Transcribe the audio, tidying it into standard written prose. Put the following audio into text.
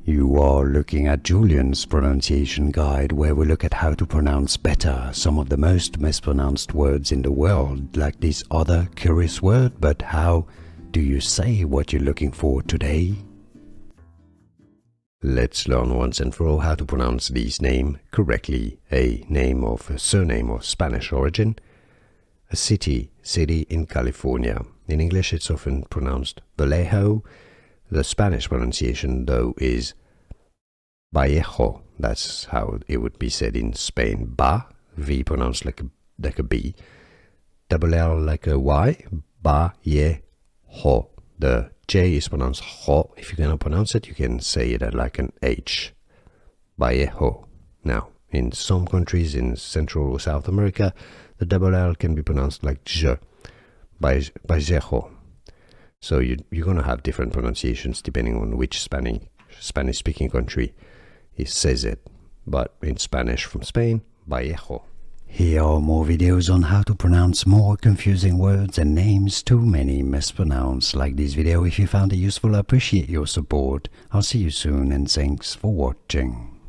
You are looking at Julian's pronunciation guide, where we look at how to pronounce better some of the most mispronounced words in the world, like this other curious word. But how do you say what you're looking for today? Let's learn once and for all how to pronounce this name correctly. A name of a surname of Spanish origin. A city in California. In English it's often pronounced Vallejo. The Spanish pronunciation though is Vallejo. That's how it would be said in Spain. Ba, V pronounced like a B. Double L like a Y. Vallejo. The J is pronounced ho. If you cannot pronounce it, you can say it like an H. Vallejo. Now, in some countries in Central or South America, the double L can be pronounced like J. Vallejo. So you're going to have different pronunciations depending on which Spanish-speaking country says it. But in Spanish from Spain, Vallejo. Here are more videos on how to pronounce more confusing words and names too many mispronounced. Like this video if you found it useful. I appreciate your support. I'll see you soon and thanks for watching.